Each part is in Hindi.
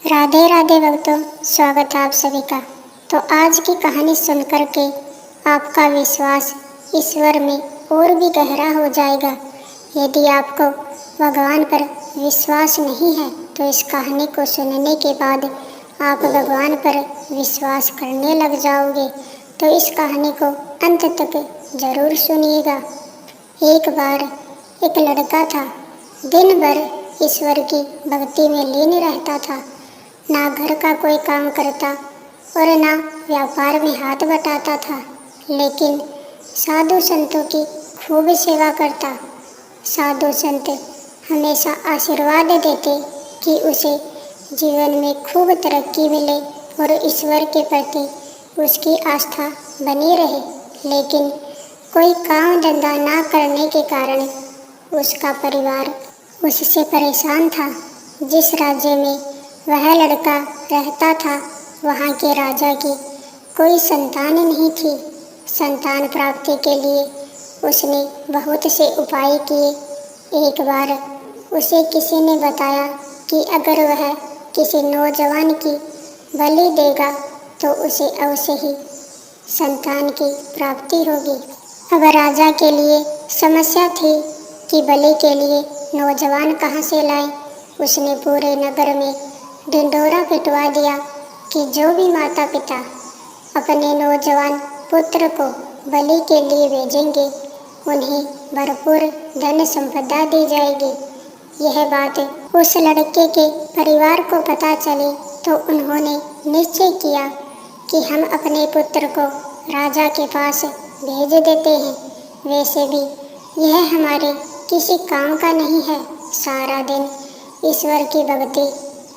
राधे राधे भक्तों, स्वागत है आप सभी का। तो आज की कहानी सुनकर के आपका विश्वास ईश्वर में और भी गहरा हो जाएगा। यदि आपको भगवान पर विश्वास नहीं है तो इस कहानी को सुनने के बाद आप भगवान पर विश्वास करने लग जाओगे। तो इस कहानी को अंत तक जरूर सुनिएगा। एक बार एक लड़का था, दिन भर ईश्वर की भक्ति में लीन रहता था। ना घर का कोई काम करता और ना व्यापार में हाथ बटाता था, लेकिन साधु संतों की खूब सेवा करता। साधु संत हमेशा आशीर्वाद देते कि उसे जीवन में खूब तरक्की मिले और ईश्वर के प्रति उसकी आस्था बनी रहे। लेकिन कोई काम धंधा ना करने के कारण उसका परिवार उससे परेशान था। जिस राज्य में वह लड़का रहता था, वहाँ के राजा की कोई संतान नहीं थी। संतान प्राप्ति के लिए उसने बहुत से उपाय किए। एक बार उसे किसी ने बताया कि अगर वह किसी नौजवान की बलि देगा तो उसे अवश्य ही संतान की प्राप्ति होगी। अब राजा के लिए समस्या थी कि बलि के लिए नौजवान कहाँ से लाए। उसने पूरे नगर में ढिंढोरा पिटवा दिया कि जो भी माता पिता अपने नौजवान पुत्र को बलि के लिए भेजेंगे, उन्हें भरपूर धन संपदा दी जाएगी। यह बात उस लड़के के परिवार को पता चली तो उन्होंने निश्चय किया कि हम अपने पुत्र को राजा के पास भेज देते हैं। वैसे भी यह हमारे किसी काम का नहीं है, सारा दिन ईश्वर की भक्ति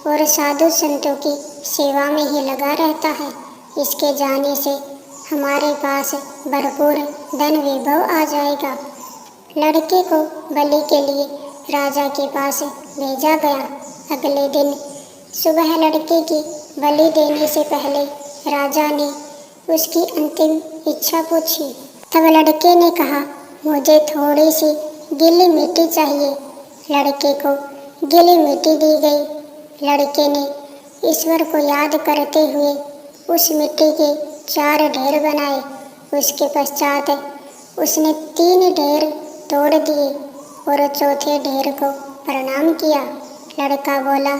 और साधु संतों की सेवा में ही लगा रहता है। इसके जाने से हमारे पास भरपूर धन वैभव आ जाएगा। लड़के को बलि के लिए राजा के पास भेजा गया। अगले दिन सुबह लड़के की बलि देने से पहले राजा ने उसकी अंतिम इच्छा पूछी। तब लड़के ने कहा, मुझे थोड़ी सी गीली मिट्टी चाहिए। लड़के को गीली मिट्टी दी गई। लड़के ने ईश्वर को याद करते हुए उस मिट्टी के 4 ढेर बनाए। उसके पश्चात उसने 3 ढेर तोड़ दिए और चौथे ढेर को प्रणाम किया। लड़का बोला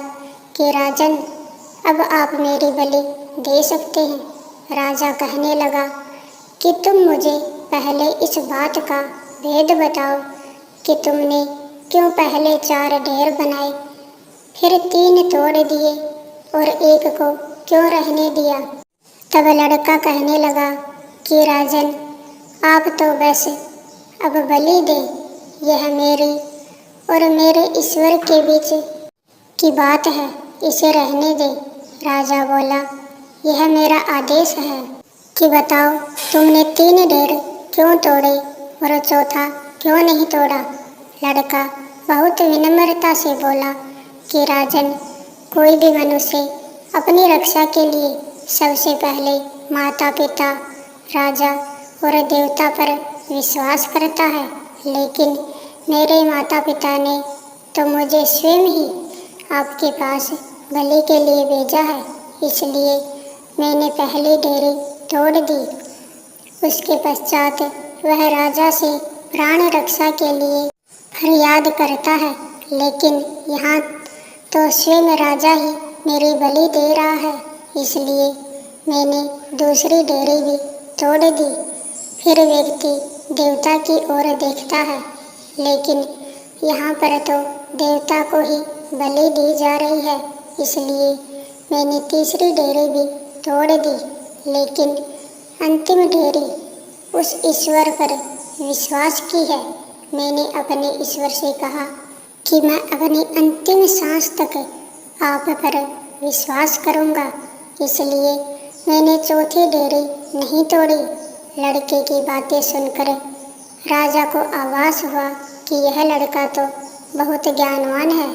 कि राजन, अब आप मेरी बलि दे सकते हैं। राजा कहने लगा कि तुम मुझे पहले इस बात का भेद बताओ कि तुमने क्यों पहले 4 ढेर बनाए, फिर 3 तोड़ दिए और एक को क्यों रहने दिया। तब लड़का कहने लगा कि राजन, आप तो बस अब बलि दें। यह मेरी और मेरे ईश्वर के बीच की बात है, इसे रहने दे। राजा बोला, यह मेरा आदेश है कि बताओ तुमने 3 ढेर क्यों तोड़े और चौथा क्यों नहीं तोड़ा। लड़का बहुत विनम्रता से बोला कि राजन, कोई भी मनुष्य अपनी रक्षा के लिए सबसे पहले माता पिता, राजा और देवता पर विश्वास करता है, लेकिन मेरे माता पिता ने तो मुझे स्वयं ही आपके पास बलि के लिए भेजा है, इसलिए मैंने पहली ढेरी तोड़ दी। उसके पश्चात वह राजा से प्राण रक्षा के लिए फरियाद करता है, लेकिन यहाँ तो स्वयं राजा ही मेरी बलि दे रहा है, इसलिए मैंने दूसरी ढेरी भी तोड़ दी। फिर व्यक्ति देवता की ओर देखता है, लेकिन यहाँ पर तो देवता को ही बलि दी जा रही है, इसलिए मैंने तीसरी ढेरी भी तोड़ दी। लेकिन अंतिम ढेरी उस ईश्वर पर विश्वास की है। मैंने अपने ईश्वर से कहा कि मैं अपनी अंतिम सांस तक आप पर विश्वास करूंगा, इसलिए मैंने चौथी ढेरी नहीं तोड़ी। लड़के की बातें सुनकर राजा को आभास हुआ कि यह लड़का तो बहुत ज्ञानवान है।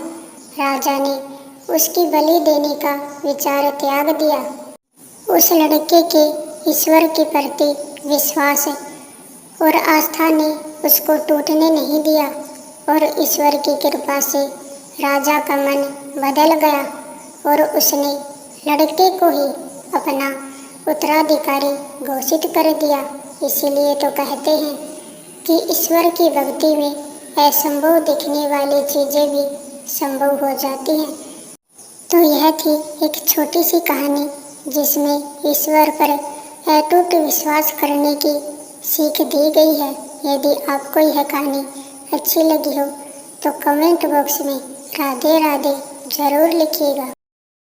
राजा ने उसकी बलि देने का विचार त्याग दिया। उस लड़के के ईश्वर के प्रति विश्वास और आस्था ने उसको टूटने नहीं दिया और ईश्वर की कृपा से राजा का मन बदल गया और उसने लड़के को ही अपना उत्तराधिकारी घोषित कर दिया। इसीलिए तो कहते हैं कि ईश्वर की भक्ति में असंभव दिखने वाली चीज़ें भी संभव हो जाती हैं। तो यह थी एक छोटी सी कहानी जिसमें ईश्वर पर अटूट विश्वास करने की सीख दी गई है। यदि आपको यह कहानी अच्छी लगी हो तो कमेंट बॉक्स में राधे राधे ज़रूर लिखिएगा।